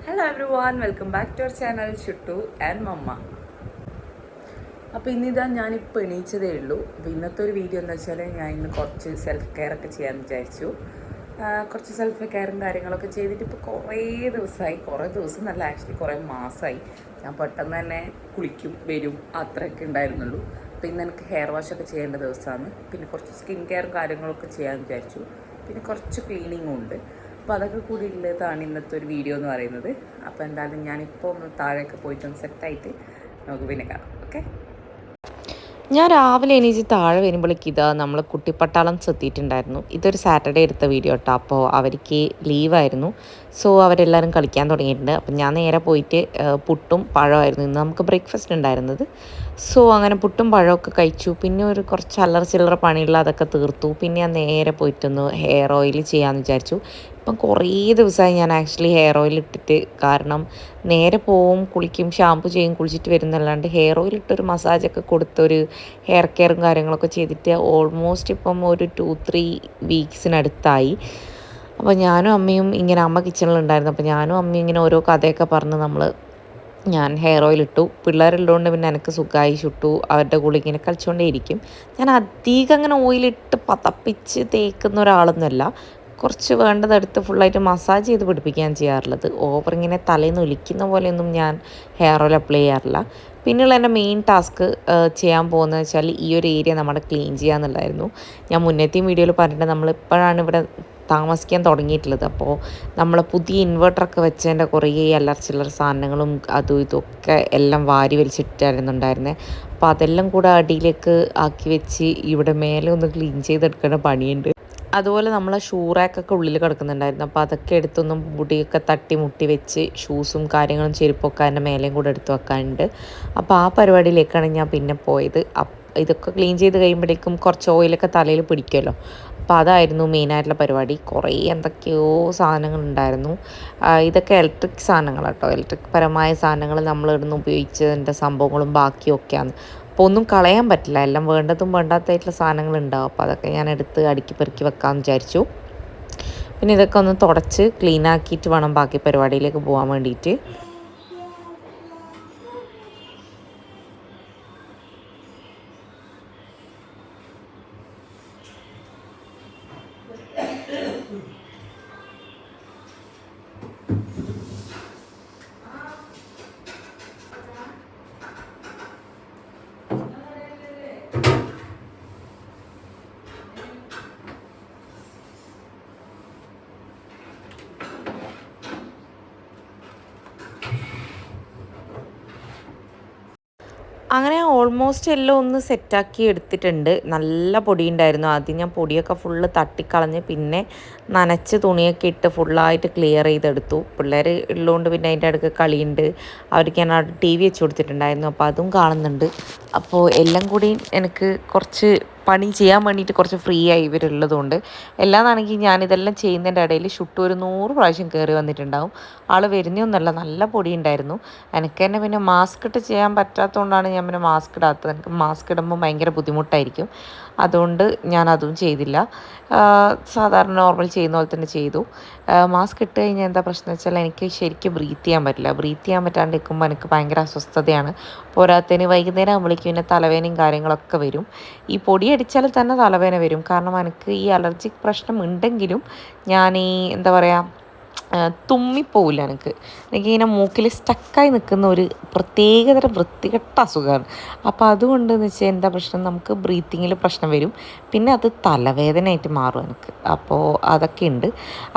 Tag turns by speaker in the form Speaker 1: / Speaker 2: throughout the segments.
Speaker 1: Hello everyone, welcome back to our channel Shuttu and മമ്മ. അപ്പോൾ ഇന്നിതാ ഞാനിപ്പോൾ എണീച്ചതേ ഉള്ളൂ. അപ്പോൾ ഇന്നത്തെ ഒരു വീഡിയോ എന്ന് വെച്ചാൽ ഞാൻ ഇന്ന് കുറച്ച് സെൽഫ് കെയർ ഒക്കെ ചെയ്യാമെന്ന് വിചാരിച്ചു. കുറച്ച് സെൽഫ് കെയറും കാര്യങ്ങളൊക്കെ ചെയ്തിട്ട് ഇപ്പോൾ കുറേ ദിവസം നല്ല ആക്ച്വലി കുറേ മാസമായി. ഞാൻ പെട്ടെന്ന് തന്നെ കുളിക്കും വരും അത്രയൊക്കെ ഉണ്ടായിരുന്നുള്ളൂ. അപ്പോൾ ഇന്ന് എനിക്ക് ഹെയർ വാഷൊക്കെ ചെയ്യേണ്ട ദിവസമാണ്. പിന്നെ കുറച്ച് സ്കിൻ കെയറും കാര്യങ്ങളൊക്കെ ചെയ്യാമെന്ന് വിചാരിച്ചു. പിന്നെ കുറച്ച് ക്ലീനിങ്ങും ഉണ്ട്. അപ്പോൾ അതൊക്കെ കൂടി ഉള്ളതാണ് ഇന്നത്തെ ഒരു വീഡിയോ എന്ന് പറയുന്നത്. അപ്പോൾ എന്തായാലും ഞാനിപ്പോൾ ഒന്ന് താഴേക്ക് പോയിട്ടൊന്ന് സെറ്റായിട്ട് നമുക്ക് പിന്നെ കാണാം. ഓക്കെ.
Speaker 2: ഞാൻ രാവിലെ എണീച്ച് താഴെ വരുമ്പോഴേക്ക് ഇതാ നമ്മൾ കുട്ടിപ്പട്ടാളം എത്തിയിട്ടുണ്ടായിരുന്നു. ഇതൊരു സാറ്റർഡേ എടുത്ത വീഡിയോ കേട്ടോ. അപ്പോൾ അവർക്ക് ലീവായിരുന്നു. സോ അവരെല്ലാവരും കളിക്കാൻ തുടങ്ങിയിട്ടുണ്ട്. അപ്പം ഞാൻ നേരെ പോയിട്ട് പുട്ടും പഴമായിരുന്നു ഇന്ന് നമുക്ക് ബ്രേക്ക്ഫാസ്റ്റ് ഉണ്ടായിരുന്നത്. സോ അങ്ങനെ പുട്ടും പഴമൊക്കെ കഴിച്ചു. പിന്നെ ഒരു കുറച്ച് അല്ലറ ചില്ലറ പണിയുള്ള അതൊക്കെ തീർത്തു. പിന്നെ ഞാൻ നേരെ പോയിട്ടൊന്ന് ഹെയർ ഓയിൽ ചെയ്യാമെന്ന് വിചാരിച്ചു. ഇപ്പം കുറേ ദിവസമായി ഞാൻ ആക്ച്വലി ഹെയർ ഓയിൽ ഇട്ടിട്ട്. കാരണം നേരെ പോവും, കുളിക്കും, ഷാമ്പു ചെയ്യും, കുളിച്ചിട്ട് വരുന്നല്ലാണ്ട് ഹെയർ ഓയിൽ ഇട്ടൊരു മസാജൊക്കെ കൊടുത്തൊരു ഹെയർ കെയറും കാര്യങ്ങളൊക്കെ ചെയ്തിട്ട് ഓൾമോസ്റ്റ് ഇപ്പം ഒരു 2-3 വീക്സിനടുത്തായി. അപ്പോൾ ഞാനും അമ്മയും ഇങ്ങനെ അമ്മ കിച്ചണിലുണ്ടായിരുന്നു. അപ്പോൾ ഞാനും അമ്മയും ഇങ്ങനെ ഓരോ കഥയൊക്കെ പറഞ്ഞ് ഞാൻ ഹെയർ ഓയിൽ ഇട്ടു. പിള്ളേരുള്ളതുകൊണ്ട് പിന്നെ എനിക്ക് സുഖമായി. ചുട്ടു അവരുടെ കൂടെ ഇങ്ങനെ കളിച്ചുകൊണ്ടേയിരിക്കും. ഞാൻ അധികം അങ്ങനെ ഓയിലിട്ട് പതപ്പിച്ച് തേക്കുന്ന ഒരാളൊന്നുമല്ല. കുറച്ച് വേണ്ടതെടുത്ത് ഫുള്ളായിട്ട് മസാജ് ചെയ്ത് പിടിപ്പിക്കാൻ ചെയ്യാറുള്ളത്. ഓവർ ഇങ്ങനെ തലേന്ന് ഒലിക്കുന്ന പോലെയൊന്നും ഞാൻ ഹെയർ ഓയിൽ അപ്ലൈ ചെയ്യാറില്ല. പിന്നെയുള്ള എൻ്റെ മെയിൻ ടാസ്ക് ചെയ്യാൻ പോകുന്നത് വെച്ചാൽ ഈ ഒരു ഏരിയ നമ്മുടെ ക്ലീൻ ചെയ്യുക എന്നുള്ളതായിരുന്നു. ഞാൻ മുന്നത്തെയും വീഡിയോയിൽ പറഞ്ഞിട്ട് നമ്മളിപ്പോഴാണ് ഇവിടെ താമസിക്കാൻ തുടങ്ങിയിട്ടുള്ളത്. അപ്പോൾ നമ്മൾ പുതിയ ഇൻവെർട്ടറൊക്കെ വെച്ചതിൻ്റെ കുറേ അല്ലറ ചില്ലറ സാധനങ്ങളും അതും ഇതൊക്കെ എല്ലാം വാരി വലിച്ചിട്ടായിരുന്നുണ്ടായിരുന്നത്. അപ്പോൾ അതെല്ലാം കൂടെ അടിയിലേക്ക് ആക്കി വെച്ച് ഇവിടെ മേലെ ഒന്ന് ക്ലീൻ ചെയ്തെടുക്കേണ്ട പണിയുണ്ട്. അതുപോലെ നമ്മളെ ഷൂ റാക്കൊക്കെ ഉള്ളിൽ കിടക്കുന്നുണ്ടായിരുന്നു. അപ്പോൾ അതൊക്കെ എടുത്തൊന്നും മുടിയൊക്കെ തട്ടി മുട്ടി വെച്ച് ഷൂസും കാര്യങ്ങളും ചെരുപ്പൊക്കെ അതിൻ്റെ മേലെയും കൂടെ എടുത്ത് വെക്കാനുണ്ട്. അപ്പോൾ ആ പരിപാടിയിലേക്കാണ് ഞാൻ പിന്നെ പോയത്. ഇതൊക്കെ ക്ലീൻ ചെയ്ത് കഴിയുമ്പോഴേക്കും കുറച്ച് ഓയിലൊക്കെ തലയിൽ പിടിക്കുമല്ലോ. അപ്പോൾ അതായിരുന്നു മെയിനായിട്ടുള്ള പരിപാടി. കുറേ എന്തൊക്കെയോ സാധനങ്ങളുണ്ടായിരുന്നു. ഇതൊക്കെ ഇലക്ട്രിക് സാധനങ്ങൾ കേട്ടോ. ഇലക്ട്രിക് പരമായ സാധനങ്ങൾ നമ്മളിവിടുന്ന് ഉപയോഗിച്ചതിൻ്റെ സംഭവങ്ങളും ബാക്കിയൊക്കെയാണ്. അപ്പോൾ ഒന്നും കളയാൻ പറ്റില്ല. എല്ലാം വേണ്ടതും വേണ്ടാത്തതായിട്ടുള്ള സാധനങ്ങളുണ്ടാവും. അപ്പോൾ അതൊക്കെ ഞാൻ എടുത്ത് അടുക്കി പെറുക്കി വെക്കാമെന്ന് വിചാരിച്ചു. പിന്നെ ഇതൊക്കെ ഒന്ന് തുടച്ച് ക്ലീനാക്കിയിട്ട് വേണം ബാക്കി പരിപാടിയിലേക്ക് പോകാൻ വേണ്ടിയിട്ട്. അങ്ങനെ ഓൾമോസ്റ്റ് എല്ലാം ഒന്ന് സെറ്റാക്കി എടുത്തിട്ടുണ്ട്. നല്ല പൊടി ഉണ്ടായിരുന്നു. ആദ്യം ഞാൻ പൊടിയൊക്കെ ഫുള്ള് തട്ടിക്കളഞ്ഞ് പിന്നെ നനച്ച് തുണിയൊക്കെ ഇട്ട് ഫുള്ളായിട്ട് ക്ലിയർ ചെയ്തെടുത്തു. പിള്ളേർ ഉള്ളതുകൊണ്ട് പിന്നെ അതിൻ്റെ അടുക്ക് കളിയുണ്ട്. അവർക്ക് ഞാൻ അവിടെ TV വെച്ച് കൊടുത്തിട്ടുണ്ടായിരുന്നു. അപ്പോൾ അതും കാണുന്നുണ്ട്. അപ്പോൾ എല്ലാം കൂടി എനിക്ക് കുറച്ച് പണി ചെയ്യാൻ വേണ്ടിയിട്ട് കുറച്ച് ഫ്രീ ആയി ഇവരുള്ളതുകൊണ്ട്. എല്ലാന്നാണെങ്കിൽ ഞാനിതെല്ലാം ചെയ്യുന്നതിൻ്റെ ഇടയിൽ ഷുട്ടു ഒരു 100 പ്രാവശ്യം കയറി വന്നിട്ടുണ്ടാവും. ആൾ വരുന്നൊന്നുമല്ല, നല്ല പൊടി ഉണ്ടായിരുന്നു. എനിക്ക് തന്നെ പിന്നെ മാസ്ക് ഇട്ട് ചെയ്യാൻ പറ്റാത്തതുകൊണ്ടാണ് ഞാൻ പിന്നെ മാസ്ക് ഇടാത്തത്. എനിക്ക് മാസ്ക് ഇടുമ്പോൾ ഭയങ്കര ബുദ്ധിമുട്ടായിരിക്കും. അതുകൊണ്ട് ഞാൻ അതും ചെയ്തില്ല. സാധാരണ നോർമൽ ചെയ്യുന്ന പോലെ തന്നെ ചെയ്തു. മാസ്ക് ഇട്ട് കഴിഞ്ഞാൽ എന്താ പ്രശ്നം വെച്ചാൽ എനിക്ക് ശരിക്കും ബ്രീത്ത് ചെയ്യാൻ പറ്റില്ല. ബ്രീത്ത് ചെയ്യാൻ പറ്റാണ്ട് നിൽക്കുമ്പോൾ എനിക്ക് ഭയങ്കര അസ്വസ്ഥതയാണ്. പോരാത്തതിന് വൈകുന്നേരം ആകുമ്പോഴേക്കും പിന്നെ തലവേനയും കാര്യങ്ങളൊക്കെ വരും. ഈ പൊടി അടിച്ചാൽ തന്നെ തലവേന വരും. കാരണം എനിക്ക് ഈ അലർജിക് പ്രശ്നം ഉണ്ടെങ്കിലും ഞാൻ ഈ എന്താ പറയുക തുമ്മിപ്പോവില്ല. എനിക്കിങ്ങനെ മൂക്കിൽ സ്റ്റക്കായി നിൽക്കുന്ന ഒരു പ്രത്യേകതരം വൃത്തികെട്ട അസുഖമാണ്. അപ്പോൾ അതുകൊണ്ടെന്ന് വെച്ചാൽ എന്താ പ്രശ്നം, നമുക്ക് ബ്രീത്തിങ്ങിൽ പ്രശ്നം വരും. പിന്നെ അത് തലവേദനയായിട്ട് മാറും എനിക്ക്. അപ്പോൾ അതൊക്കെ ഉണ്ട്.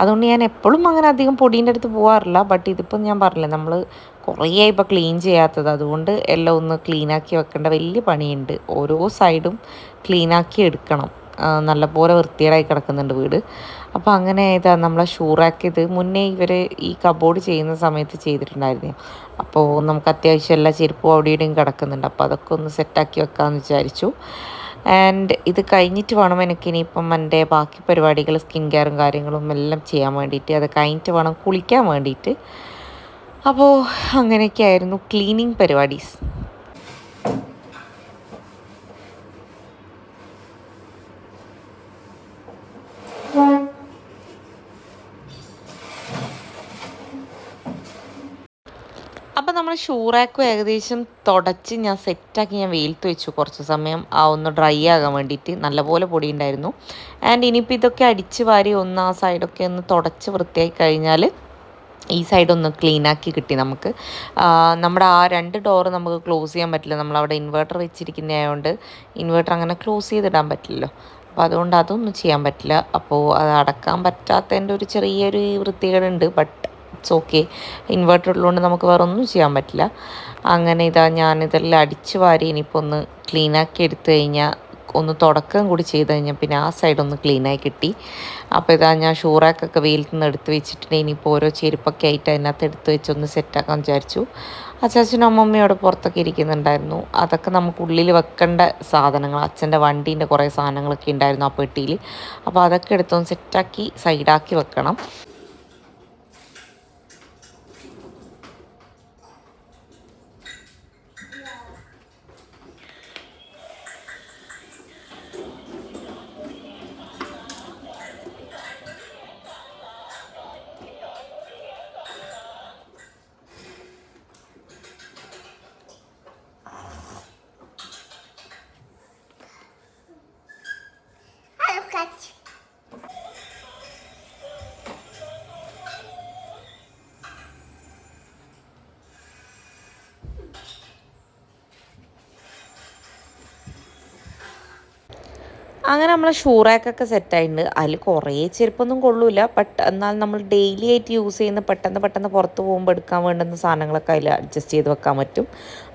Speaker 2: അതുകൊണ്ട് ഞാൻ എപ്പോഴും അങ്ങനെ അധികം പൊടീൻ്റെ അടുത്ത് പോകാറില്ല. ബട്ട് ഇതിപ്പം ഞാൻ പറഞ്ഞില്ലേ, നമ്മൾ കുറേ ഇപ്പോൾ ക്ലീൻ ചെയ്യാത്തത്. അതുകൊണ്ട് എല്ലാം ഒന്ന് ക്ലീനാക്കി വെക്കേണ്ട വലിയ പണിയുണ്ട്. ഓരോ സൈഡും ക്ലീനാക്കി എടുക്കണം. നല്ലപോലെ വൃത്തികേടായി കിടക്കുന്നുണ്ട് വീട്. അപ്പോൾ അങ്ങനെ ഇതാ നമ്മളെ ഷൂറാക്കിയത് മുന്നേ ഇവർ ഈ കബോർഡ് ചെയ്യുന്ന സമയത്ത് ചെയ്തിട്ടുണ്ടായിരുന്നു. അപ്പോൾ നമുക്ക് അത്യാവശ്യം എല്ലാ ചെരുപ്പും അവിടെ ഇവിടെയും കിടക്കുന്നുണ്ട്. അപ്പോൾ അതൊക്കെ ഒന്ന് സെറ്റാക്കി വെക്കാമെന്ന് വിചാരിച്ചു. ആൻഡ് ഇത് കഴിഞ്ഞിട്ട് വേണം എനിക്കിനിയിപ്പം എൻ്റെ ബാക്കി പരിപാടികൾ, സ്കിൻ കെയറും കാര്യങ്ങളും എല്ലാം ചെയ്യാൻ വേണ്ടിയിട്ട്. അത് കഴിഞ്ഞിട്ട് വേണം കുളിക്കാൻ വേണ്ടിയിട്ട്. അപ്പോൾ അങ്ങനെയൊക്കെയായിരുന്നു ക്ലീനിങ് പരിപാടീസ്. അപ്പോൾ നമ്മൾ ഷൂറാക്കും ഏകദേശം തുടച്ച് ഞാൻ സെറ്റാക്കി ഞാൻ വെയിലത്ത് വെച്ചു കുറച്ച് സമയം ഒന്ന് ഡ്രൈ ആകാൻ വേണ്ടിയിട്ട്. നല്ലപോലെ പൊടി ഉണ്ടായിരുന്നു. ആൻഡ് ഇനിയിപ്പോൾ ഇതൊക്കെ അടിച്ച് വാരി ഒന്ന് ആ സൈഡൊക്കെ ഒന്ന് തുടച്ച് വൃത്തിയാക്കി കഴിഞ്ഞാൽ ഈ സൈഡൊന്ന് ക്ലീനാക്കി കിട്ടി നമുക്ക്. നമ്മുടെ ആ 2 ഡോറ് നമുക്ക് ക്ലോസ് ചെയ്യാൻ പറ്റില്ല. നമ്മളവിടെ ഇൻവേർട്ടർ വെച്ചിരിക്കുന്നതായതുകൊണ്ട് ഇൻവേർട്ടർ അങ്ങനെ ക്ലോസ് ചെയ്തിടാൻ പറ്റില്ലല്ലോ. അപ്പോൾ അതുകൊണ്ട് അതൊന്നും ചെയ്യാൻ പറ്റില്ല. അപ്പോൾ അത് അടക്കാൻ പറ്റാത്തതിൻ്റെ ഒരു ചെറിയൊരു വൃത്തികേടുണ്ട്. But it's okay. ഇൻവേർട്ടർ ഉള്ളതുകൊണ്ട് നമുക്ക് വേറെ ഒന്നും ചെയ്യാൻ പറ്റില്ല. അങ്ങനെ ഞാനിതെല്ലാം അടിച്ച് വാരി ഇനിയിപ്പോൾ ഒന്ന് ക്ലീനാക്കി എടുത്തു കഴിഞ്ഞാൽ ഒന്ന് തുടക്കം കൂടി ചെയ്ത് കഴിഞ്ഞാൽ പിന്നെ ആ സൈഡൊന്ന് ക്ലീനായി കിട്ടി. അപ്പോൾ ഞാൻ ഷൂറാക്കൊക്കെ വെയിലത്ത് നിന്ന് എടുത്ത് വെച്ചിട്ടുണ്ട്. ഇനിയിപ്പോൾ ഓരോ ചെരുപ്പൊക്കെ ആയിട്ട് അതിനകത്ത് എടുത്ത് വെച്ചൊന്ന് സെറ്റാക്കാൻ വിചാരിച്ചു. അച്ചാച്ചനും അമ്മമ്മയും അവിടെ പുറത്തൊക്കെ ഇരിക്കുന്നുണ്ടായിരുന്നു. അതൊക്കെ നമുക്ക് ഉള്ളിൽ വെക്കേണ്ട സാധനങ്ങൾ, അച്ഛൻ്റെ വണ്ടീൻ്റെ കുറേ സാധനങ്ങളൊക്കെ ഉണ്ടായിരുന്നു ആ പെട്ടിയിൽ. അപ്പോൾ അതൊക്കെ എടുത്തൊന്ന് സെറ്റാക്കി സൈഡാക്കി വെക്കണം. അങ്ങനെ നമ്മൾ ഷൂറാക്കൊക്കെ സെറ്റായിട്ടുണ്ട്. അതിൽ കുറേ ചെരുപ്പൊന്നും കൊള്ളൂല. ബട്ട് എന്നാൽ നമ്മൾ ഡെയിലി ആയിട്ട് യൂസ് ചെയ്യുന്ന പെട്ടെന്ന് പുറത്ത് പോകുമ്പോൾ എടുക്കാൻ വേണ്ടുന്ന സാധനങ്ങളൊക്കെ അതിൽ അഡ്ജസ്റ്റ് ചെയ്ത് വെക്കാൻ പറ്റും.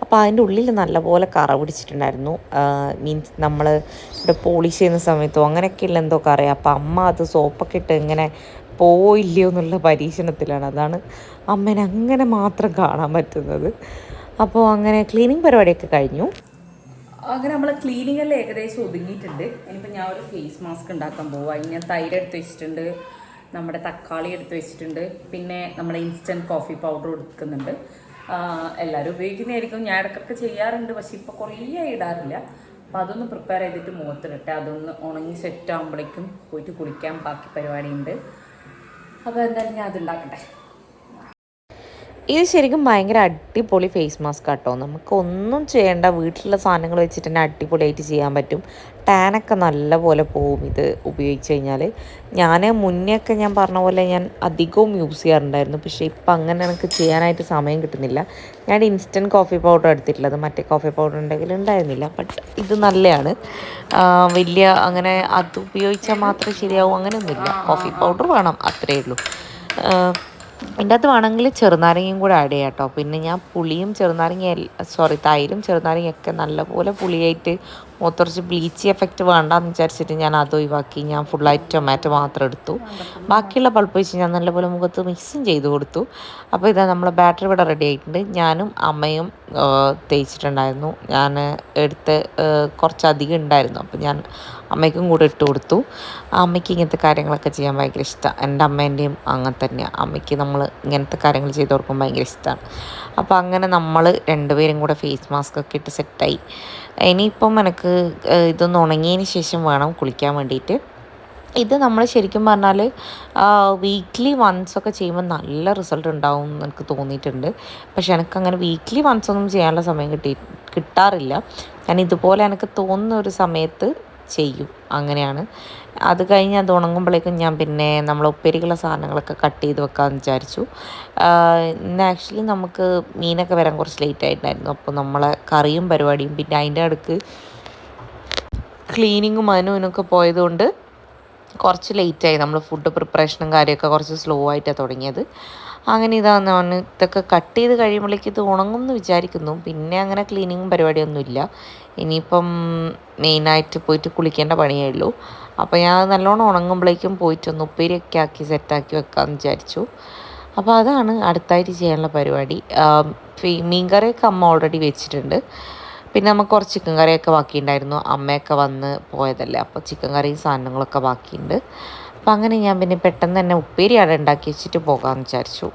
Speaker 2: അപ്പോൾ അതിൻ്റെ ഉള്ളിൽ നല്ലപോലെ കറ പിടിച്ചിട്ടുണ്ടായിരുന്നു. മീൻസ് നമ്മൾ ഇവിടെ പോളിഷ് ചെയ്യുന്ന സമയത്തോ അങ്ങനെയൊക്കെയുള്ള എന്തോ കറയാം. അപ്പോൾ അമ്മ അത് സോപ്പൊക്കെ ഇട്ട് ഇങ്ങനെ പോയില്ലയോ എന്നുള്ള പരീക്ഷണത്തിലാണ്. അതാണ് അമ്മേനെ അങ്ങനെ മാത്രം കാണാൻ പറ്റുന്നത്. അപ്പോൾ അങ്ങനെ ക്ലീനിങ് പരിപാടിയൊക്കെ കഴിഞ്ഞു.
Speaker 1: അങ്ങനെ നമ്മൾ ക്ലീനിങ്ങെല്ലാം ഏകദേശം ഒതുങ്ങിയിട്ടുണ്ട്. ഇനിയിപ്പോൾ ഞാൻ ഒരു ഫേസ് മാസ്ക് ഉണ്ടാക്കാൻ പോവുക. അതിന് ഞാൻ തൈര് എടുത്ത് വെച്ചിട്ടുണ്ട്, നമ്മുടെ തക്കാളി എടുത്ത് വെച്ചിട്ടുണ്ട്, പിന്നെ നമ്മുടെ ഇൻസ്റ്റൻറ്റ് കോഫി പൗഡർ എടുക്കുന്നുണ്ട്. എല്ലാവരും ഉപയോഗിക്കുന്നതായിരിക്കും. ഞാൻ ഇടയ്ക്കൊക്കെ ചെയ്യാറുണ്ട്, പക്ഷേ ഇപ്പോൾ കുറേ ഇടാറില്ല. അപ്പോൾ അതൊന്ന് പ്രിപ്പയർ ചെയ്തിട്ട് മുഖത്തിലിട്ട് അതൊന്ന് ഉണങ്ങി സെറ്റ് ആകുമ്പോഴേക്കും പോയിട്ട് കുളിക്കാൻ ബാക്കി പരിപാടിയുണ്ട്. അപ്പോൾ എന്തായാലും ഞാൻ അതുണ്ടാക്കട്ടെ.
Speaker 2: ഇത് ശരിക്കും ഭയങ്കര അടിപൊളി ഫേസ് മാസ്ക് ആട്ടോ. നമുക്കൊന്നും ചെയ്യേണ്ട, വീട്ടിലുള്ള സാധനങ്ങൾ വെച്ചിട്ട് തന്നെ അടിപൊളിയായിട്ട് ചെയ്യാൻ പറ്റും. ടാനൊക്കെ നല്ലപോലെ പോവും ഇത് ഉപയോഗിച്ച് കഴിഞ്ഞാൽ. മുന്നെയൊക്കെ ഞാൻ പറഞ്ഞ പോലെ ഞാൻ അധികവും യൂസ് ചെയ്യാറുണ്ടായിരുന്നു. പക്ഷേ ഇപ്പം അങ്ങനെ എനിക്ക് ചെയ്യാനായിട്ട് സമയം കിട്ടുന്നില്ല. ഞാൻ ഇൻസ്റ്റൻറ്റ് കോഫി പൗഡർ എടുത്തിട്ടുള്ളത്, മറ്റേ കോഫി പൗഡർ ഉണ്ടെങ്കിൽ ഉണ്ടായിരുന്നില്ല. ബട്ട് ഇത് നല്ലതാണ്. വലിയ അങ്ങനെ അത് ഉപയോഗിച്ചാൽ മാത്രമേ ശരിയാവും അങ്ങനെയൊന്നുമില്ല. കോഫി പൗഡർ വേണം, അത്രയേ ഉള്ളൂ. ഇതിൻ്റെ അകത്ത് വേണമെങ്കിൽ ചെറുനാരങ്ങയും കൂടെ ആഡ് ചെയ്യാം കേട്ടോ. പിന്നെ ഞാൻ പുളിയും തൈരും ചെറുനാരങ്ങയൊക്കെ നല്ലപോലെ പുളിയായിട്ട് മുഖത്തുറച്ച് ബ്ലീച്ചി എഫക്റ്റ് വേണ്ടാന്ന് വിചാരിച്ചിട്ട് ഞാൻ അത് ഒഴിവാക്കി. ഞാൻ ഫുള്ളായിട്ട് ടൊമാറ്റോ മാത്രം എടുത്തു. ബാക്കിയുള്ള പൾപ്പ് വെച്ച് ഞാൻ നല്ലപോലെ മുഖത്ത് മിക്സും ചെയ്ത് കൊടുത്തു. അപ്പോൾ നമ്മളെ ബാറ്ററി ഇവിടെ റെഡി ആയിട്ടുണ്ട്. ഞാനും അമ്മയും തേച്ചിട്ടുണ്ടായിരുന്നു. ഞാൻ എടുത്ത് കുറച്ചധികം ഉണ്ടായിരുന്നു. അപ്പോൾ ഞാൻ അമ്മയ്ക്കും കൂടെ ഇട്ട് കൊടുത്തു. അമ്മയ്ക്ക് ഇങ്ങനത്തെ കാര്യങ്ങളൊക്കെ ചെയ്യാൻ ഭയങ്കര ഇഷ്ടമാണ്. എൻ്റെ അമ്മേൻ്റെയും അങ്ങനെ തന്നെയാണ്. അമ്മയ്ക്ക് നമ്മൾ ഇങ്ങനത്തെ കാര്യങ്ങൾ ചെയ്ത് കൊടുക്കുമ്പോൾ ഭയങ്കര ഇഷ്ടമാണ്. അപ്പോൾ അങ്ങനെ നമ്മൾ രണ്ടുപേരും കൂടെ ഫേസ് മാസ്ക് ഒക്കെ ഇട്ട് സെറ്റായി. ഇനിയിപ്പം എനിക്ക് ഇതൊന്ന് ഉണങ്ങിയതിന് ശേഷം വേണം കുളിക്കാൻ വേണ്ടിയിട്ട്. ഇത് നമ്മൾ ശരിക്കും പറഞ്ഞാൽ വീക്ക്ലി വൺസ് ഒക്കെ ചെയ്യുമ്പോൾ നല്ല റിസൾട്ട് ഉണ്ടാവും എന്ന് എനിക്ക് തോന്നിയിട്ടുണ്ട്. പക്ഷെ എനിക്കങ്ങനെ വീക്ക്ലി വൺസ് ഒന്നും ചെയ്യാനുള്ള സമയം കിട്ടാറില്ല. ഞാൻ ഇതുപോലെ എനിക്ക് തോന്നുന്ന ഒരു സമയത്ത് ചെയ്യും, അങ്ങനെയാണ്. അത് കഴിഞ്ഞ് അത് ഉണങ്ങുമ്പോഴേക്കും ഞാൻ പിന്നെ നമ്മൾ ഉപ്പേരിക്കുള്ള സാധനങ്ങളൊക്കെ കട്ട് ചെയ്ത് വെക്കാമെന്ന് വിചാരിച്ചു. ഇന്ന് ആക്ച്വലി നമുക്ക് മീനൊക്കെ വരാൻ കുറച്ച് ലേറ്റ് ആയിട്ടുണ്ടായിരുന്നു. അപ്പോൾ നമ്മളെ കറിയും പരിപാടിയും പിന്നെ അതിൻ്റെ അടുക്ക് ക്ലീനിങ്ങും അതിനൊക്കെ പോയതുകൊണ്ട് കുറച്ച് ലേറ്റായി. നമ്മൾ ഫുഡ് പ്രിപ്പറേഷനും കാര്യമൊക്കെ കുറച്ച് സ്ലോ ആയിട്ടാണ് തുടങ്ങിയത്. അങ്ങനെ ഇതൊക്കെ കട്ട് ചെയ്ത് കഴിയുമ്പോഴേക്ക് ഇത് ഉണങ്ങും എന്ന് വിചാരിക്കുന്നു. പിന്നെ അങ്ങനെ ക്ലീനിങ്ങും പരിപാടിയൊന്നുമില്ല. ഇനിയിപ്പം മെയിനായിട്ട് പോയിട്ട് കുളിക്കേണ്ട പണിയേ ഉള്ളൂ. അപ്പോൾ ഞാൻ നല്ലോണം ഉണങ്ങുമ്പോഴേക്കും പോയിട്ടൊന്ന് ഉപ്പേരിയൊക്കെ ആക്കി സെറ്റാക്കി വെക്കാമെന്ന് വിചാരിച്ചു. അപ്പോൾ അതാണ് അടുത്തായിട്ട് ചെയ്യാനുള്ള പരിപാടി. മീൻ കറിയൊക്കെ അമ്മ ഓൾറെഡി വെച്ചിട്ടുണ്ട്. പിന്നെ നമുക്ക് കുറച്ച് ചിക്കൻ കറിയൊക്കെ ബാക്കിയുണ്ടായിരുന്നു. അമ്മയൊക്കെ വന്ന് പോയതല്ലേ, അപ്പോൾ ചിക്കൻ കറിയും സാധനങ്ങളൊക്കെ ബാക്കിയുണ്ട്. അപ്പോൾ അങ്ങനെ ഞാൻ പിന്നെ പെട്ടെന്ന് തന്നെ ഉപ്പേരി അവിടെ ഉണ്ടാക്കി വെച്ചിട്ട് പോകാമെന്ന് വിചാരിച്ചു.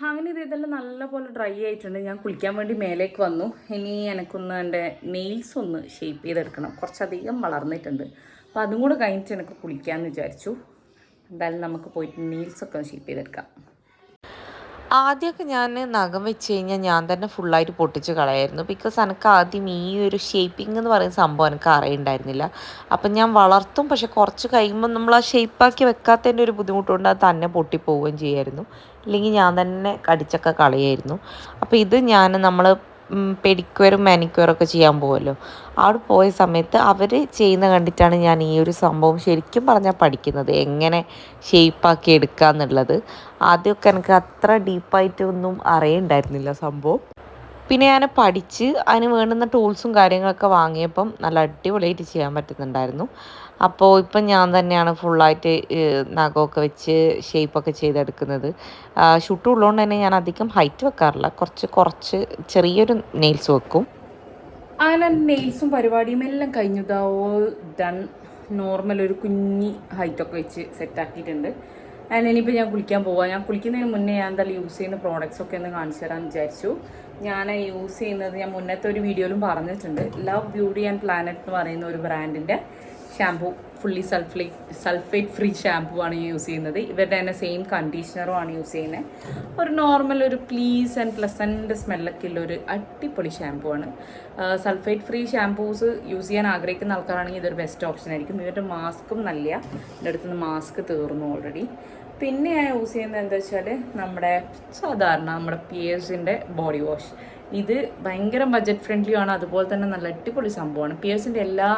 Speaker 1: അങ്ങനെ ഇതെല്ലാം നല്ലപോലെ ഡ്രൈ ആയിട്ടുണ്ട്. ഞാൻ കുളിക്കാൻ വേണ്ടി മേലേക്ക് വന്നു. ഇനി എനിക്കൊന്ന് എൻ്റെ നെയിൽസ് ഒന്ന് ഷേപ്പ് ചെയ്തെടുക്കണം. കുറച്ചധികം വളർന്നിട്ടുണ്ട്. അപ്പോൾ അതും കൂടെ കഴിഞ്ഞിട്ട് എനിക്ക് കുളിക്കാമെന്ന് വിചാരിച്ചു. എന്തായാലും നമുക്ക് പോയിട്ട് നെയിൽസൊക്കെ ഒന്ന് ഷേപ്പ് ചെയ്തെടുക്കാം.
Speaker 2: ആദ്യമൊക്കെ ഞാൻ നഖം വെച്ച് കഴിഞ്ഞാൽ ഞാൻ തന്നെ ഫുള്ളായിട്ട് പൊട്ടിച്ച് കളയായിരുന്നു. ബിക്കോസ് എനിക്ക് ആദ്യം ഈ ഒരു ഷേപ്പിംഗ് എന്ന് പറയുന്ന സംഭവം എനിക്ക് അറിയണ്ടായിരുന്നില്ല. അപ്പം ഞാൻ വളർത്തും, പക്ഷെ കുറച്ച് കഴിയുമ്പോൾ നമ്മൾ ആ ഷേപ്പാക്കി വെക്കാത്തതിൻ്റെ ഒരു ബുദ്ധിമുട്ടുണ്ട്, അത് തന്നെ പൊട്ടിപ്പോവുകയും ചെയ്യുമായിരുന്നു. ഇല്ലെങ്കിൽ ഞാൻ തന്നെ കടിച്ചൊക്കെ കളയായിരുന്നു. അപ്പോൾ ഇത് നമ്മൾ പെഡിക്യൂറും മാനിക്യൂറും ഒക്കെ ചെയ്യാൻ പോകുമല്ലോ, അവിടെ പോയ സമയത്ത് അവർ ചെയ്യുന്ന കണ്ടിട്ടാണ് ഞാൻ ഈ ഒരു സംഭവം ശരിക്കും പറഞ്ഞാൽ പഠിക്കുന്നത്, എങ്ങനെ ഷേപ്പാക്കി എടുക്കുക എന്നുള്ളത്. ആദ്യമൊക്കെ എനിക്ക് അത്ര ഡീപ്പായിട്ടൊന്നും അറിയണ്ടായിരുന്നില്ല സംഭവം. പിന്നെ ഞാൻ പഠിച്ച് അതിന് വേണ്ടുന്ന ടൂൾസും കാര്യങ്ങളൊക്കെ വാങ്ങിയപ്പം നല്ല അടിപൊളിയായിട്ട് ചെയ്യാൻ പറ്റുന്നുണ്ടായിരുന്നു. അപ്പോൾ ഇപ്പം ഞാൻ തന്നെയാണ് ഫുള്ളായിട്ട് നഖമൊക്കെ വെച്ച് ഷേപ്പൊക്കെ ചെയ്തെടുക്കുന്നത്. ഷൂട്ടുള്ളതുകൊണ്ട് തന്നെ ഞാൻ അധികം ഹൈറ്റ് വെക്കാറില്ല, കുറച്ച് ചെറിയൊരു നെയിൽസ് വെക്കും.
Speaker 1: അങ്ങനെ നെയിൽസും പരിപാടിയും എല്ലാം കഴിഞ്ഞു. All done. നോർമൽ ഒരു കുഞ്ഞി ഹൈറ്റൊക്കെ വെച്ച് സെറ്റാക്കിയിട്ടുണ്ട്. ഇനിയിപ്പോൾ ഞാൻ കുളിക്കാൻ പോവാം. ഞാൻ കുളിക്കുന്നതിന് മുന്നേ ഞാൻ എന്തായാലും യൂസ് ചെയ്യുന്ന പ്രോഡക്റ്റ്സ് ഒക്കെ ഒന്ന് കാണിച്ചു തരാമെന്ന് വിചാരിച്ചു. ഞാൻ യൂസ് ചെയ്യുന്നത് ഞാൻ മുന്നത്തെ ഒരു വീഡിയോയിലും പറഞ്ഞിട്ടുണ്ട്. ലവ് ബ്യൂട്ടി ആൻഡ് പ്ലാനറ്റ് എന്ന് പറയുന്ന ഒരു ബ്രാൻഡിൻ്റെ shampoo, fully sulphate free shampoo ആണ് യൂസ് ചെയ്യുന്നത്. ഇവരുടെ തന്നെ സെയിം കണ്ടീഷണറും ആണ് യൂസ് ചെയ്യുന്നത്. ഒരു നോർമൽ ഒരു പ്ലീസ് ആൻഡ് പ്ലസൻറ്റ് സ്മെല്ലൊക്കെ ഉള്ള ഒരു അടിപൊളി ഷാമ്പൂ ആണ്. സൾഫേറ്റ് ഫ്രീ ഷാമ്പൂസ് യൂസ് ചെയ്യാൻ ആഗ്രഹിക്കുന്ന ആൾക്കാരാണെങ്കിൽ ഇതൊരു ബെസ്റ്റ് ഓപ്ഷൻ ആയിരിക്കും. ഇവരുടെ മാസ്കും നല്ല, എൻ്റെ അടുത്തുനിന്ന് മാസ്ക് തീർന്നു ഓൾറെഡി. പിന്നെ ഞാൻ യൂസ് ചെയ്യുന്നത് എന്താ വെച്ചാൽ നമ്മുടെ പിയേഴ്സിൻ്റെ ബോഡി വാഷ്. ഇത് ഭയങ്കര ബഡ്ജറ്റ് ഫ്രണ്ട്ലി ആണ്, അതുപോലെ തന്നെ നല്ല അടിപൊളി സംഭവമാണ്. പിയേഴ്സിൻ്റെ എല്ലാ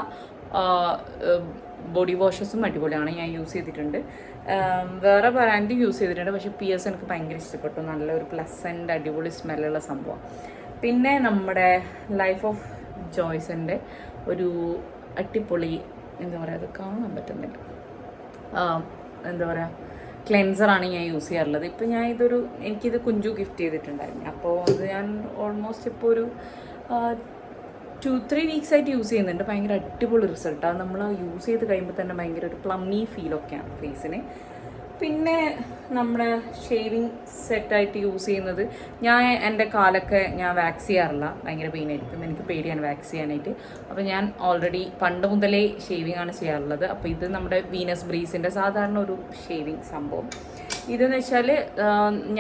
Speaker 1: ബോഡി വാഷസും അടിപൊളിയാണ്. ഞാൻ യൂസ് ചെയ്തിട്ടുണ്ട്, വേറെ ബ്രാൻഡ് യൂസ് ചെയ്തിട്ടുണ്ട്, പക്ഷേ പിയേഴ്സ് എനിക്ക് ഭയങ്കര ഇഷ്ടപ്പെട്ടു. നല്ലൊരു പ്ലസൻ്റ് അടിപൊളി സ്മെല്ലുള്ള സംഭവം. പിന്നെ നമ്മുടെ ലൈഫ് ഓഫ് ജോയ്സിൻ്റെ ഒരു അടിപൊളി എന്താ പറയുക, അത് കാണാൻ പറ്റുന്നില്ല, എന്താ പറയുക, ക്ലെൻസറാണ് ഞാൻ യൂസ് ചെയ്യാറുള്ളത്. ഇപ്പോൾ ഞാൻ എനിക്കിത് കുഞ്ചു ഗിഫ്റ്റ് ചെയ്തിട്ടുണ്ടായിരുന്നു. അപ്പോൾ അത് ഞാൻ ഓൾമോസ്റ്റ് ഇപ്പോൾ ഒരു 2-3 വീക്സായിട്ട് യൂസ് ചെയ്യുന്നുണ്ട്. ഭയങ്കര അടിപൊളി റിസൾട്ടാണ്. നമ്മൾ യൂസ് ചെയ്ത് കഴിയുമ്പോൾ തന്നെ ഭയങ്കര ഒരു പ്ലമ്മി ഫീലൊക്കെയാണ് ഫേസിന്. പിന്നെ നമ്മുടെ ഷേവിങ് സെറ്റായിട്ട് യൂസ് ചെയ്യുന്നത്, ഞാൻ എൻ്റെ കാലൊക്കെ ഞാൻ വാക്സ് ചെയ്യാറില്ല, ഭയങ്കര പെയിനായിരിക്കും, എനിക്ക് പേടിയാണ് വാക്സ് ചെയ്യാനായിട്ട്. അപ്പോൾ ഞാൻ ഓൾറെഡി പണ്ട് മുതലേ ഷേവിങ് ആണ് ചെയ്യാറുള്ളത്. അപ്പോൾ ഇത് നമ്മുടെ വീനസ് ബ്രീസിൻ്റെ സാധാരണ ഒരു ഷേവിങ് സംഭവം. ഇതെന്ന് വെച്ചാൽ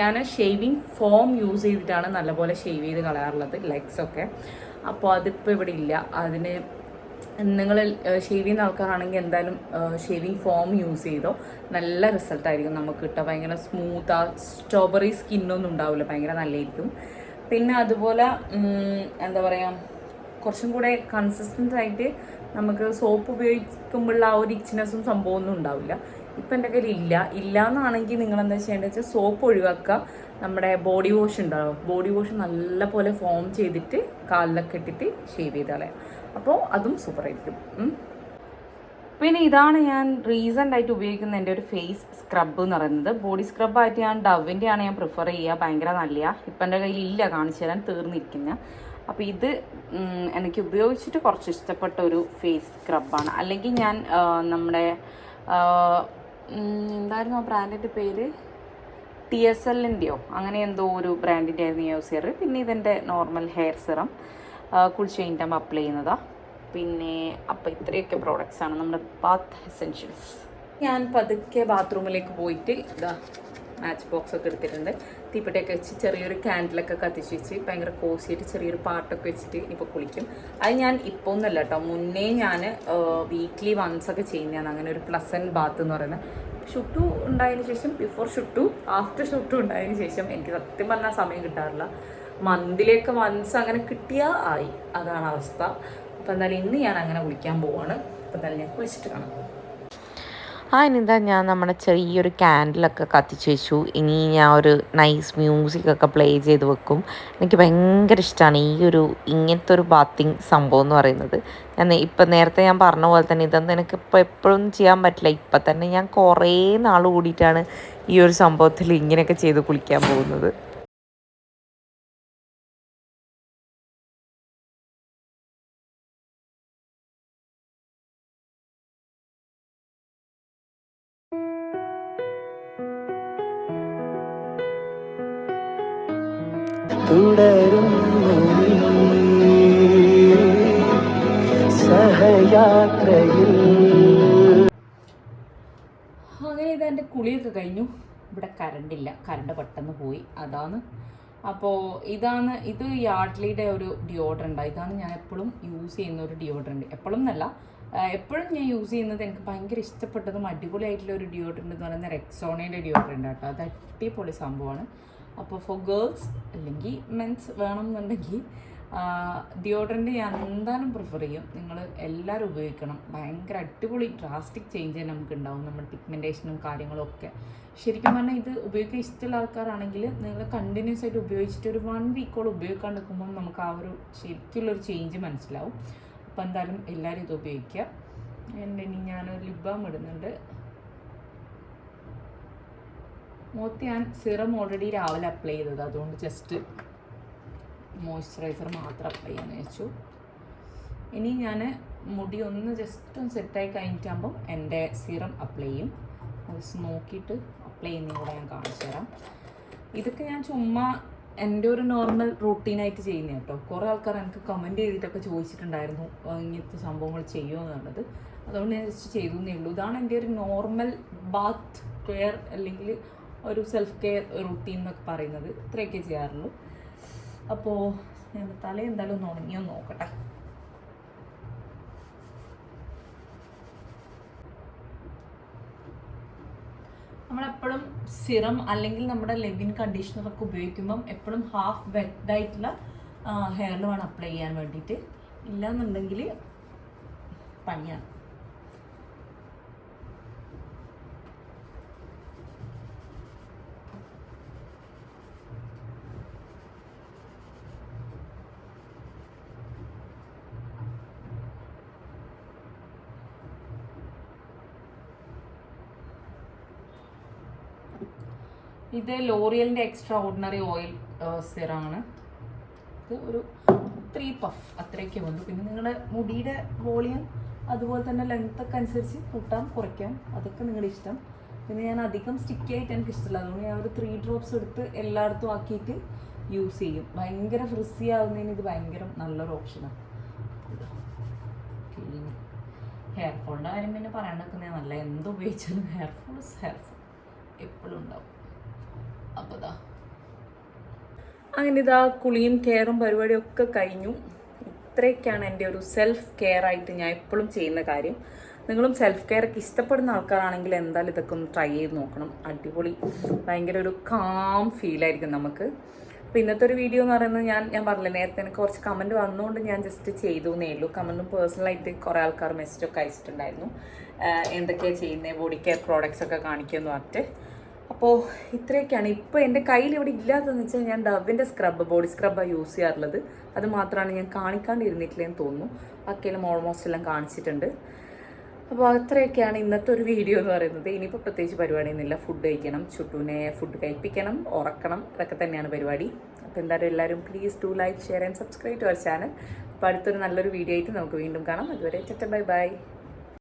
Speaker 1: ഞാൻ ഷേവിങ് ഫോം യൂസ് ചെയ്തിട്ടാണ് നല്ലപോലെ ഷേവ് ചെയ്ത് കളയാറുള്ളത്, ലെഗ്സൊക്കെ. അപ്പോൾ അതിപ്പോൾ ഇവിടെ ഇല്ല. അതിന് നിങ്ങൾ ഷേവ് ചെയ്യുന്ന ആൾക്കാരാണെങ്കിൽ എന്തായാലും ഷേവിങ് ഫോം യൂസ് ചെയ്തോ, നല്ല റിസൾട്ടായിരിക്കും നമുക്ക് കിട്ടുക. ഭയങ്കര സ്മൂത്ത്, ആ സ്ട്രോബെറി സ്കിന്നൊന്നും ഉണ്ടാവില്ല, ഭയങ്കര നല്ലതായിരിക്കും. പിന്നെ അതുപോലെ എന്താ പറയുക, കുറച്ചും കൂടെ കൺസിസ്റ്റൻ്റ് ആയിട്ട് നമുക്ക് സോപ്പ് ഉപയോഗിക്കുമ്പോഴുള്ള ആ ഒരു ഇച്ച്നെസ്സും സംഭവമൊന്നും ഉണ്ടാവില്ല. ഇപ്പം എൻ്റെ കയ്യിൽ ഇല്ല എന്നാണെങ്കിൽ നിങ്ങൾ എന്താ ചെയ്യേണ്ടത് വെച്ചാൽ സോപ്പ് ഒഴിവാക്കുക. നമ്മുടെ ബോഡി വാഷ് ഉണ്ടാവും, ബോഡി വാഷ് നല്ല പോലെ ഫോം ചെയ്തിട്ട് കാലിലൊക്കെ ഇട്ടിട്ട് ഷേവ് ചെയ്ത് കളയാം. അപ്പോൾ അതും സൂപ്പറായിരിക്കും. പിന്നെ ഇതാണ് ഞാൻ റീസെൻ്റ് ആയിട്ട് ഉപയോഗിക്കുന്ന എൻ്റെ ഒരു ഫേസ് സ്ക്രബ് എന്ന് പറയുന്നത്. ബോഡി സ്ക്രബായിട്ട് ഞാൻ ഡവിൻ്റെയാണ് ഞാൻ പ്രിഫർ ചെയ്യുക, ഭയങ്കര നല്ലതാണ്. ഇപ്പം എൻ്റെ കയ്യിൽ ഇല്ല, കാണിച്ചു തരാൻ, തീർന്നിരിക്കുന്ന. അപ്പോൾ ഇത് എനിക്ക് ഉപയോഗിച്ചിട്ട് കുറച്ച് ഇഷ്ടപ്പെട്ട ഒരു ഫേസ് സ്ക്രബാണ്. അല്ലെങ്കിൽ ഞാൻ നമ്മുടെ എന്തായിരുന്നു ആ ബ്രാൻഡിൻ്റെ പേര്, TSLൻ്റെയോ അങ്ങനെ എന്തോ ഒരു ബ്രാൻഡിൻ്റെ ആയിരുന്നു യൂസ് ചെയ്യാറ്. പിന്നെ ഇതെൻ്റെ നോർമൽ ഹെയർ സിറം, കുളിച്ച് കഴിഞ്ഞിട്ടാകുമ്പോൾ അപ്ലൈ ചെയ്യുന്നതാണ്. പിന്നെ അപ്പോൾ ഇത്രയൊക്കെ പ്രോഡക്റ്റ്സാണ് നമ്മുടെ ബാത്ത് എസെൻഷ്യൽസ്. ഞാൻ പതുക്കെ ബാത്റൂമിലേക്ക് പോയിട്ട് ഇതാ മാച്ച് ബോക്സ് ഒക്കെ എടുത്തിട്ടുണ്ട്, തീപ്പെട്ടിയൊക്കെ വെച്ച് ചെറിയൊരു ക്യാൻഡിലൊക്കെ കത്തിച്ച് വെച്ച് ഭയങ്കര കോസിയായിട്ട് ചെറിയൊരു പാട്ടൊക്കെ വെച്ചിട്ട് ഇപ്പോൾ കുളിക്കും. അത് ഞാൻ ഇപ്പോൾ ഒന്നല്ല കേട്ടോ, മുന്നേ ഞാൻ വീക്ക്ലി വൺസ് ഒക്കെ ചെയ്യുന്നതാണ് അങ്ങനെ ഒരു പ്ലസൻറ്റ് ബാത്ത് എന്ന് പറയുന്നത്. ഷൂട്ടു ഉണ്ടായതിന് ശേഷം, ബിഫോർ ഷൂട്ടു ആഫ്റ്റർ ഷൂട്ടു ഉണ്ടായതിന് ശേഷം എനിക്ക് സത്യം പറഞ്ഞാൽ സമയം കിട്ടാറില്ല. മന്തിലേക്ക് വൺസ് അങ്ങനെ കിട്ടിയാൽ ആയി, അതാണ് അവസ്ഥ. അപ്പോൾ എന്തായാലും ഇന്ന് ഞാൻ അങ്ങനെ കുളിക്കാൻ പോവാണ്. അപ്പോൾ എന്തായാലും ഞാൻ കുളിച്ചിട്ട് കാണാം.
Speaker 2: അതിനെന്താ ഞാൻ നമ്മുടെ ചെറിയൊരു ക്യാൻഡിലൊക്കെ കത്തിച്ച് വെച്ചു. ഇനി ഞാൻ ഒരു നൈസ് മ്യൂസിക്കൊക്കെ പ്ലേ ചെയ്ത് വെക്കും. എനിക്ക് ഭയങ്കര ഇഷ്ടമാണ് ഇങ്ങനത്തെ ഒരു ബാത്തിങ് സംഭവം എന്ന് പറയുന്നത്. ഇപ്പം നേരത്തെ ഞാൻ പറഞ്ഞ പോലെ തന്നെ ഇതൊന്നും എനിക്കിപ്പോൾ എപ്പോഴും ചെയ്യാൻ പറ്റില്ല. ഇപ്പം തന്നെ ഞാൻ കുറേ നാൾ കൂടിയിട്ടാണ് ഈ ഒരു സംഭവത്തിൽ ഇങ്ങനെയൊക്കെ ചെയ്ത് കുളിക്കാൻ പോകുന്നത്.
Speaker 3: തുടരുന്നു സഹയാത്രയിൽ.
Speaker 1: അങ്ങനെ ഇതെൻ്റെ കുളിയൊക്കെ കഴിഞ്ഞു. ഇവിടെ കറണ്ടില്ല, കറണ്ട് പെട്ടെന്ന് പോയി, അതാണ്. അപ്പോൾ ഇത് യാർഡ്ലിയുടെ ഒരു ഡിയോഡ്രൻ്റ്. ഇതാണ് ഞാൻ എപ്പോഴും യൂസ് ചെയ്യുന്ന ഒരു ഡിയോഡ്രൻ്റ്. എപ്പോഴും എന്നല്ല, എപ്പോഴും ഞാൻ യൂസ് ചെയ്യുന്നത്, എനിക്ക് ഭയങ്കര ഇഷ്ടപ്പെട്ടതും അടിപൊളിയായിട്ടുള്ള ഒരു ഡിയോഡ്രൻ്റ് എന്ന് പറയുന്നത് റെക്സോണയുടെ ഡിയോഡ്രൻ്റ് കേട്ടോ. അത് അടിപൊളി സംഭവമാണ്. അപ്പോൾ ഫോർ ഗേൾസ് അല്ലെങ്കിൽ മെൻസ് വേണം എന്നുണ്ടെങ്കിൽ ഡിയോഡ്രൻ്റ് ഞാൻ എന്തായാലും പ്രിഫർ ചെയ്യും. നിങ്ങൾ എല്ലാവരും ഉപയോഗിക്കണം. ഭയങ്കര അടിപൊളി ഡ്രാസ്റ്റിക് ചേഞ്ച് തന്നെ നമുക്ക് ഉണ്ടാവും, നമ്മുടെ പിഗ്മെൻറ്റേഷനും കാര്യങ്ങളും ഒക്കെ. ശരിക്കും പറഞ്ഞാൽ ഇത് ഉപയോഗിക്കാൻ ഇഷ്ടമുള്ള ആൾക്കാരാണെങ്കിൽ നിങ്ങൾ കണ്ടിന്യൂസ് ആയിട്ട് ഉപയോഗിച്ചിട്ട് ഒരു 1 വീക്കോളം ഉപയോഗിക്കാണ്ട് നിൽക്കുമ്പോൾ നമുക്ക് ആ ഒരു ശരിക്കുള്ളൊരു ചേഞ്ച് മനസ്സിലാവും. അപ്പോൾ എന്തായാലും എല്ലാവരും ഇത് ഉപയോഗിക്കുക. ഇനി ഞാനൊരു ലിപ് ബാം ഇടുന്നുണ്ട്. മുഖത്ത് ഞാൻ സിറം ഓൾറെഡി രാവിലെ അപ്ലൈ ചെയ്തത്, അതുകൊണ്ട് ജസ്റ്റ് മോയ്സ്ചറൈസർ മാത്രം അപ്ലൈ ചെയ്യാമെന്ന് വെച്ചു. ഇനി ഞാൻ മുടി ഒന്ന് ജസ്റ്റ് ഒന്ന് സെറ്റായി കഴിഞ്ഞിട്ടാകുമ്പം എൻ്റെ സിറം അപ്ലൈ ചെയ്യും. അത് നോക്കിയിട്ട് അപ്ലൈ ചെയ്യുന്നതും കൂടെ ഞാൻ കാണിച്ചു തരാം. ഇതൊക്കെ ഞാൻ ചുമ്മാ എൻ്റെ ഒരു നോർമൽ റൂട്ടീനായിട്ട് ചെയ്യുന്നത് കേട്ടോ. കുറേ ആൾക്കാർ എനിക്ക് കമൻറ്റ് ചെയ്തിട്ടൊക്കെ ചോദിച്ചിട്ടുണ്ടായിരുന്നു ഇങ്ങനത്തെ സംഭവങ്ങൾ ചെയ്യുമോ എന്നുള്ളത്. അതുകൊണ്ട് ഞാൻ ജസ്റ്റ് ചെയ്തു എന്നേ ഉള്ളൂ. ഇതാണ് എൻ്റെ ഒരു നോർമൽ ബാത്ത് കെയർ അല്ലെങ്കിൽ ഒരു സെൽഫ് കെയർ റൂട്ടീൻ എന്നൊക്കെ പറയുന്നത്. ഇത്രയൊക്കെ ചെയ്യാറുള്ളൂ. അപ്പോൾ ഞാൻ തല എന്തായാലും ഒന്ന് ഉണങ്ങിയോ നോക്കട്ടെ. നമ്മളെപ്പോഴും സിറം അല്ലെങ്കിൽ നമ്മുടെ ലെവിൻ കണ്ടീഷണറൊക്കെ ഉപയോഗിക്കുമ്പം എപ്പോഴും ഹാഫ് വെറ്റായിട്ടുള്ള ഹെയറിൽ വേണം അപ്ലൈ ചെയ്യാൻ വേണ്ടിയിട്ട്. ഇല്ലയെന്നുണ്ടെങ്കിൽ പണിയാണ്. ഇത് ലോറിയലിൻ്റെ എക്സ്ട്രാ ഓർഡിനറി ഓയിൽ സിറാണ്. ഇത് ഒരു 3 പഫ് അത്രയൊക്കെ വന്നു. പിന്നെ നിങ്ങളുടെ മുടിയുടെ വോളിയം അതുപോലെ തന്നെ ലെങ്ത്തൊക്കെ അനുസരിച്ച് കൂട്ടാം കുറയ്ക്കാം, അതൊക്കെ നിങ്ങളുടെ ഇഷ്ടം. പിന്നെ ഞാൻ അധികം സ്റ്റിക്കി ആയിട്ട് എനിക്ക് ഇഷ്ടമില്ല, അതുകൊണ്ട് ഞാൻ ഒരു 3 ഡ്രോപ്സ് എടുത്ത് എല്ലായിടത്തും ആക്കിയിട്ട് യൂസ് ചെയ്യും. ഭയങ്കര ഫ്രിസി ആവുന്നതിന് ഇത് ഭയങ്കര നല്ലൊരു ഓപ്ഷനാണ്. ഹെയർ ഫോളിൻ്റെ കാര്യം പിന്നെ പറയാണ്ടിരിക്കുന്നത് നല്ല, എന്തുപയോഗിച്ചാലും ഹെയർ ഫോൾ എപ്പോഴും ഉണ്ടാവും. അപ്പോൾ അങ്ങനെ ഇതാ കുളിയും കെയറും പരിപാടിയും ഒക്കെ കഴിഞ്ഞു. ഇത്രയൊക്കെയാണ് എൻ്റെ ഒരു സെൽഫ് കെയർ ആയിട്ട് ഞാൻ എപ്പോഴും ചെയ്യുന്ന കാര്യം. നിങ്ങളും സെൽഫ് കെയർ ഒക്കെ ഇഷ്ടപ്പെടുന്ന ആൾക്കാരാണെങ്കിൽ എന്തായാലും ഇതൊക്കെ ഒന്ന് ട്രൈ ചെയ്ത് നോക്കണം. അടിപൊളി, ഭയങ്കര ഒരു കാം ഫീലായിരിക്കും നമുക്ക്. അപ്പോൾ ഇന്നത്തെ ഒരു വീഡിയോ എന്ന് പറയുന്നത് ഞാൻ പറഞ്ഞില്ല നേരത്തെ, എനിക്ക് കുറച്ച് കമൻറ്റ് വന്നുകൊണ്ട് ഞാൻ ജസ്റ്റ് ചെയ്തു എന്നേ ഉള്ളൂ. കമൻറ്റും പേഴ്സണലായിട്ട് കുറേ ആൾക്കാർ മെസ്സേജൊക്കെ അയച്ചിട്ടുണ്ടായിരുന്നു, എന്തൊക്കെയാണ് ചെയ്യുന്നത്, ബോഡി കെയർ പ്രോഡക്റ്റ്സ് ഒക്കെ കാണിക്കുമെന്ന് പറഞ്ഞിട്ട്. അപ്പോൾ ഇത്രയൊക്കെയാണ്. ഇപ്പോൾ എൻ്റെ കയ്യിൽ ഇവിടെ ഇല്ലാത്തതെന്ന് വെച്ചാൽ ഞാൻ ഡവിൻ്റെ ബോഡി സ്ക്രബാണ് യൂസ് ചെയ്യാറുള്ളത്. അത് മാത്രമാണ് ഞാൻ കാണിക്കാണ്ടിരുന്നിട്ടില്ലെന്ന് തോന്നുന്നു. ബാക്കിയെല്ലാം ഓൾമോസ്റ്റ് എല്ലാം കാണിച്ചിട്ടുണ്ട്. അപ്പോൾ അത്രയൊക്കെയാണ് ഇന്നത്തെ ഒരു വീഡിയോ എന്ന് പറയുന്നത്. ഇനിയിപ്പോൾ പ്രത്യേകിച്ച് പരിപാടിയൊന്നുമില്ല. ഫുഡ് കഴിക്കണം, ചുട്ടുവിനെ ഫുഡ് കഴിപ്പിക്കണം, ഉറക്കണം, ഇതൊക്കെ തന്നെയാണ് പരിപാടി. അപ്പോൾ എന്തായാലും എല്ലാവരും please do like, share and subscribe to our channel. അപ്പോൾ അടുത്തൊരു നല്ലൊരു വീഡിയോ ആയിട്ട് നമുക്ക് വീണ്ടും കാണാം. അതുവരെ ബൈ ബൈ.